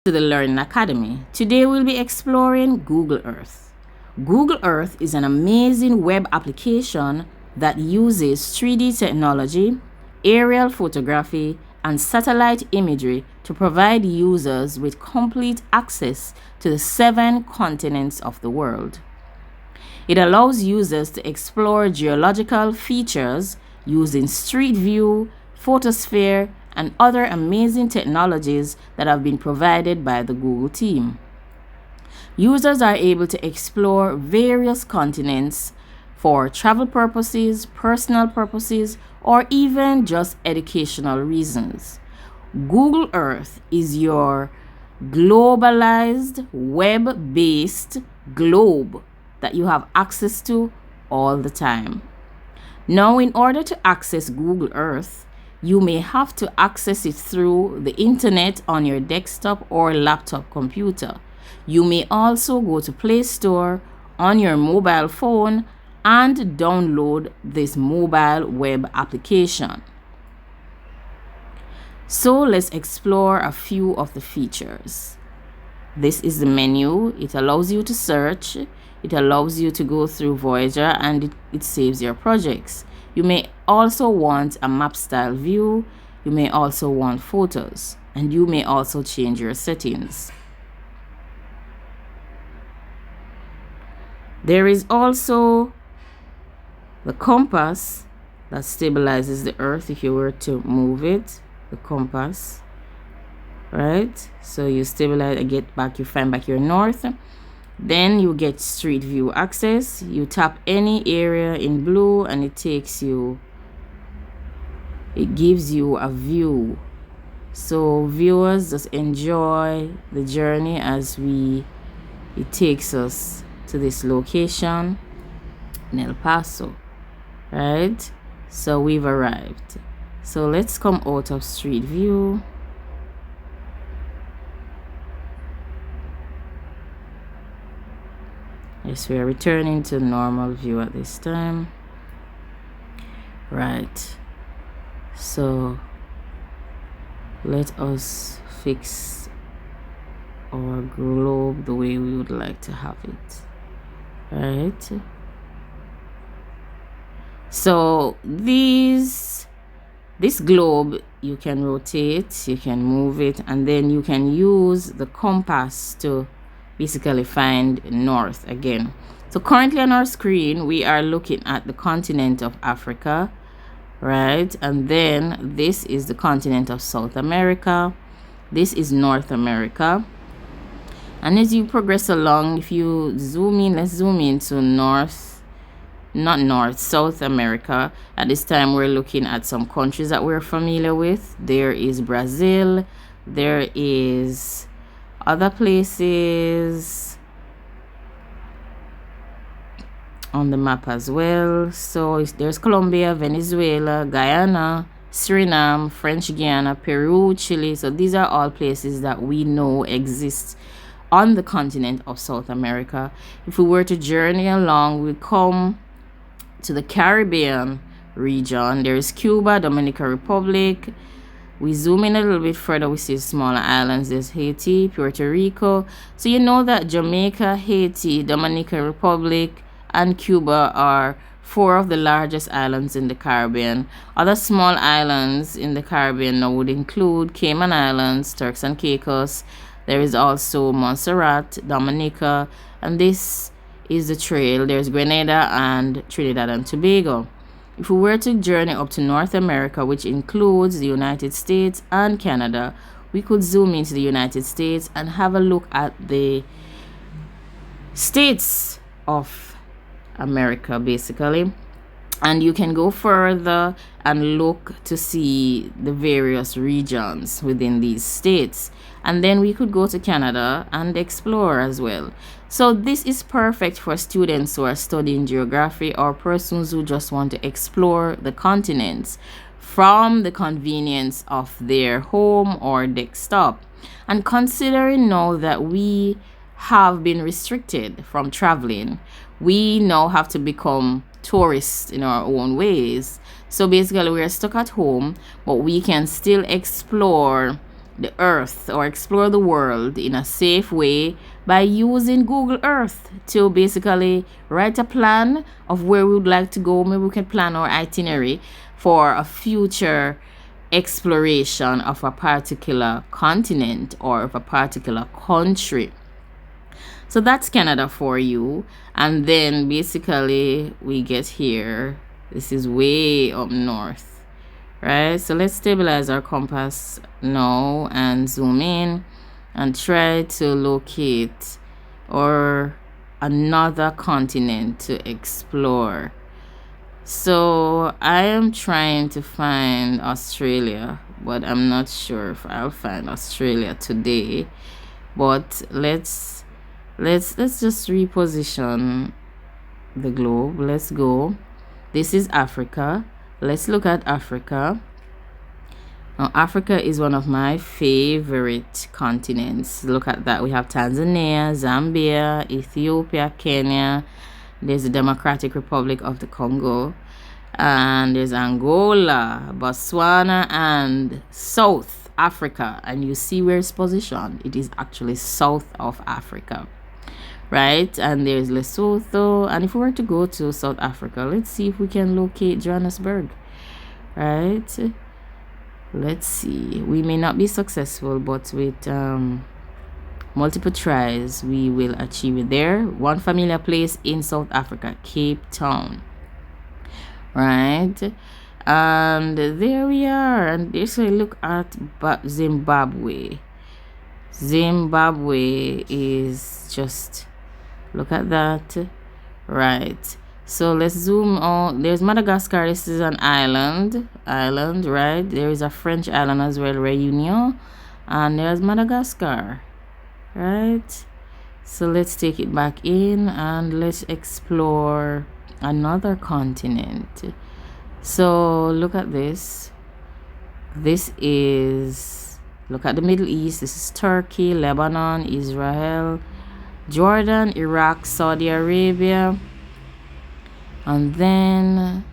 to the Learning Academy. Today we'll be exploring Google Earth. Google Earth is an amazing web application that uses 3D technology, aerial photography, and satellite imagery to provide users with complete access to the 7 continents of the world. It allows users to explore geological features using Street View, Photosphere, and other amazing technologies that have been provided by the Google team. Users are able to explore various continents for travel purposes, personal purposes, or even just educational reasons. Google Earth is your globalized, web-based globe that you have access to all the time. Now, in order to access Google Earth, you may have to access it through the internet on your desktop or laptop computer. You may also go to Play Store on your mobile phone and download this mobile web application. So let's explore a few of the features. This is the menu. It allows you to search. It allows you to go through Voyager, and it saves your projects. You may also want a map style view. You may also want photos, and you may also change your settings. There is also the compass that stabilizes the Earth if you were to move it. The compass, right? So you stabilize and you find back your north. Then you get Street View access. You tap any area in blue and it gives you a view. So viewers, just enjoy the journey as it takes us to this location in El Paso, right? So we've arrived. So let's come out of Street View. Yes, we are returning to normal view at this time. Right. So let us fix our globe the way we would like to have it. Right. So this globe, you can rotate, you can move it, and then you can use the compass to basically find north again. So currently on our screen, we are looking at the continent of Africa, right? And then this is the continent of South America. This is North America. And as you progress along, if you zoom in, let's zoom into South America. At this time, we're looking at some countries that we're familiar with. There is Brazil. There is other places on the map as well. So there's Colombia, Venezuela, Guyana, Suriname, French Guiana, Peru, Chile. So these are all places that we know exist on the continent of South America. If we were to journey along, we come to the Caribbean region. There is Cuba, Dominican Republic. We zoom in a little bit further, we see smaller islands. There's Haiti, Puerto Rico. So you know that Jamaica, Haiti, Dominican Republic, and Cuba are 4 of the largest islands in the Caribbean. Other small islands in the Caribbean now would include Cayman Islands, Turks and Caicos. There is also Montserrat, Dominica, and this is the trail. There's Grenada and Trinidad and Tobago. If we were to journey up to North America, which includes the United States and Canada, we could zoom into the United States and have a look at the states of America, basically. And you can go further and look to see the various regions within these states. And then we could go to Canada and explore as well. So this is perfect for students who are studying geography or persons who just want to explore the continents from the convenience of their home or desktop. And considering now that we have been restricted from traveling, we now have to become tourists in our own ways. So basically, we are stuck at home, but we can still explore the earth or explore the world in a safe way by using Google Earth to basically write a plan of where we would like to go. Maybe we can plan our itinerary for a future exploration of a particular continent or of a particular country. So that's Canada for you. And then basically we get here. This is way up north, right? So let's stabilize our compass now and zoom in and try to locate or another continent to explore. So I am trying to find Australia, but I'm not sure if I'll find Australia today. But let's just reposition the globe. Let's go. This is Africa. Let's look at Africa. Now, Africa is one of my favorite continents. Look at that. We have Tanzania, Zambia, Ethiopia, Kenya. There's the Democratic Republic of the Congo. And there's Angola, Botswana, and South Africa. And you see where it's positioned. It is actually south of Africa, right? And there's Lesotho. And if we were to go to South Africa, let's see if we can locate Johannesburg, right? Let's see. We may not be successful, but with multiple tries, we will achieve it. There, one familiar place in South Africa, Cape Town, right? And there we are. And this, look at Zimbabwe. Zimbabwe is just, look at that, right? So let's zoom on. There's Madagascar. This is an island, right? There is a French island as well, Réunion, and there's Madagascar, right? So let's take it back in and let's explore another continent. So look at this. This is, look at the Middle East. This is Turkey, Lebanon, Israel, Jordan, Iraq, Saudi Arabia. And then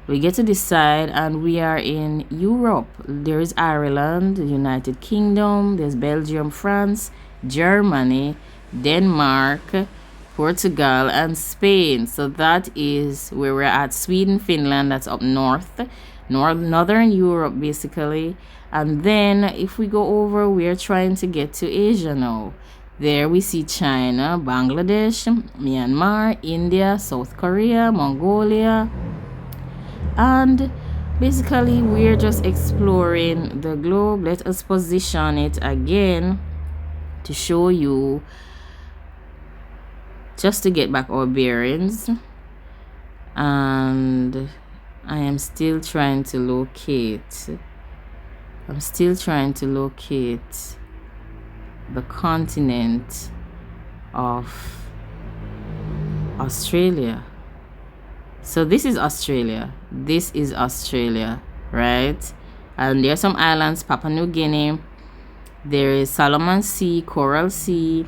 we get to this side and we are in Europe. There is Ireland, the United Kingdom, there's Belgium, France, Germany, Denmark, Portugal, and Spain. So that is where we're at. Sweden, Finland, that's up north, northern Europe basically. And then if we go over, we are trying to get to Asia now. There we see China, Bangladesh, Myanmar, India, South Korea, Mongolia. And basically we're just exploring the globe. Let us position it again to show you, just to get back our bearings. And I am still trying to locate. The continent of Australia. So this is Australia, right? And there are some islands, Papua New Guinea, there is Solomon Sea, Coral Sea,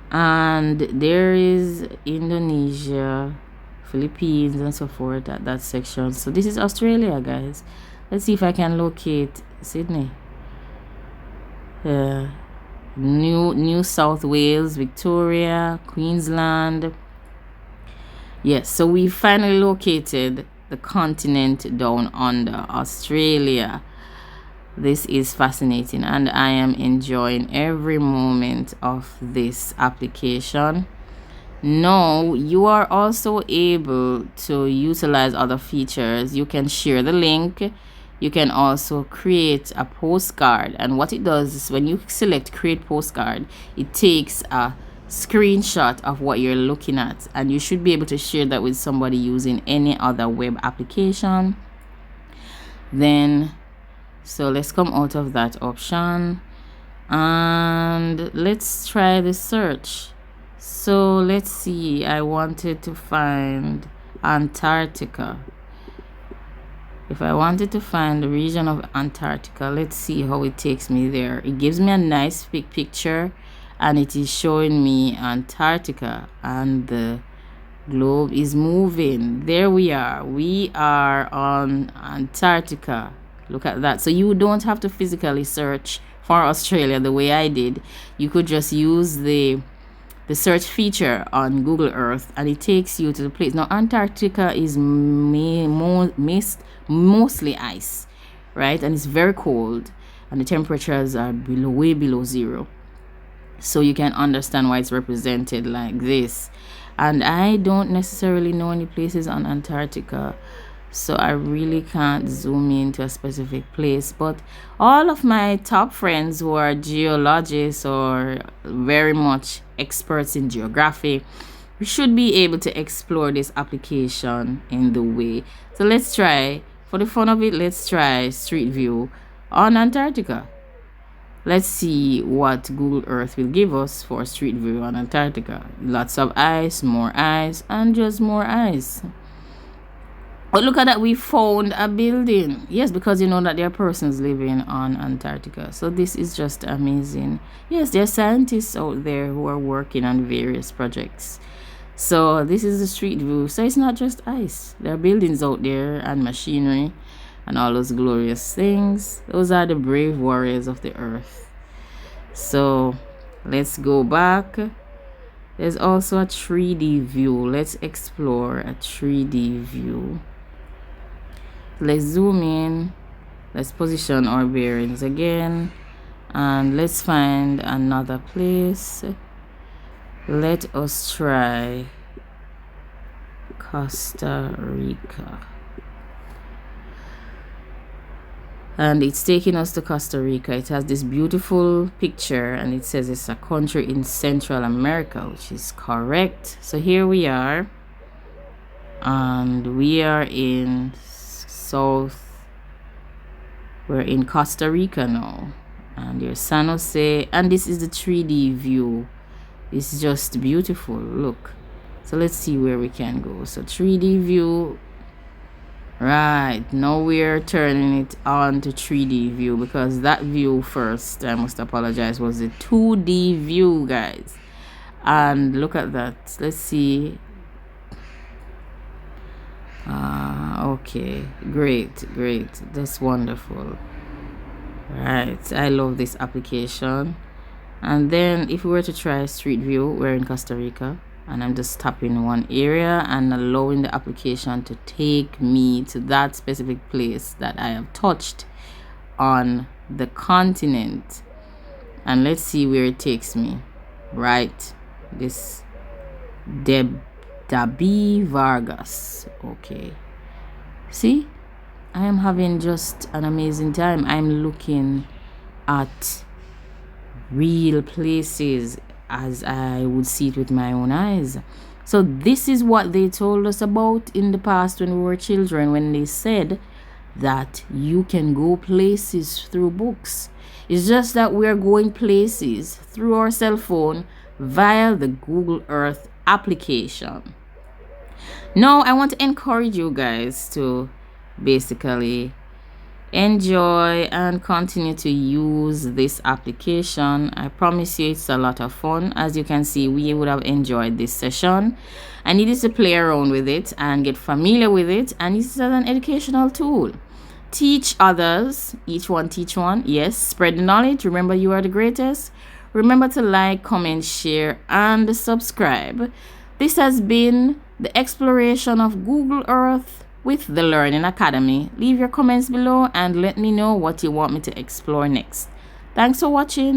and there is Indonesia, Philippines, and so forth at that section. So this is Australia, guys. Let's see if I can locate Sydney. New South Wales, Victoria, Queensland. Yes, so we finally located the continent down under, Australia. This is fascinating and I am enjoying every moment of this application. Now you are also able to utilize other features. You can share the link. You can also create a postcard, and what it does is when you select create postcard, it takes a screenshot of what you're looking at, and you should be able to share that with somebody using any other web application. Then so let's come out of that option and let's try the search. So let's see, I wanted to find Antarctica. If I wanted to find the region of Antarctica, let's see how it takes me there. It gives me a nice big picture and it is showing me Antarctica and the globe is moving. There we are. We are on Antarctica. Look at that. So you don't have to physically search for Australia the way I did. You could just use the search feature on Google Earth and it takes you to the place. Now Antarctica is mostly ice, right? And it's very cold and the temperatures are way below zero. So you can understand why it's represented like this. And I don't necessarily know any places on Antarctica, so I really can't zoom into a specific place. But all of my top friends who are geologists or very much experts in geography, we should be able to explore this application in the way. So let's try, for the fun of it, let's try Street View on Antarctica. Let's see what Google Earth will give us for Street View on Antarctica. Lots of ice, and just more ice. But look at that, we found a building. Yes, because you know that there are persons living on Antarctica. So this is just amazing. Yes, there are scientists out there who are working on various projects. So this is the Street View. So it's not just ice. There are buildings out there and machinery and all those glorious things. Those are the brave warriors of the earth. So let's go back. There's also a 3D view. Let's explore a 3D view. Let's zoom in. Let's position our bearings again. And let's find another place. Let us try Costa Rica. And it's taking us to Costa Rica. It has this beautiful picture and it says it's a country in Central America, which is correct. So here we are, and we are in we're in Costa Rica now, and there's San Jose, and this is the 3D view. It's just beautiful. Look. So let's see where we can go. So 3D view. Right, now we're turning it on to 3D view, because that view first, I must apologize, was the 2D view, guys. And look at that. Let's see. Okay, great. That's wonderful. Right, I love this application. And then if we were to try Street View, we're in Costa Rica. And I'm just tapping one area and allowing the application to take me to that specific place that I have touched on the continent. And let's see where it takes me. Right, this Dabi Vargas. Okay, see, I am having just an amazing time. I'm looking at real places as I would see it with my own eyes. So this is what they told us about in the past when we were children, when they said that you can go places through books. It's just that we're going places through our cell phone via the Google Earth application. Now I want to encourage you guys to basically enjoy and continue to use this application. I promise you it's a lot of fun. As you can see, we would have enjoyed this session. I needed to play around with it and get familiar with it, and this is an educational tool. Teach others, each one teach one. Yes, spread the knowledge. Remember, you are the greatest. Remember to like, comment, share, and subscribe. This has been the exploration of Google Earth with the Learning Academy. Leave your comments below and let me know what you want me to explore next. Thanks for watching.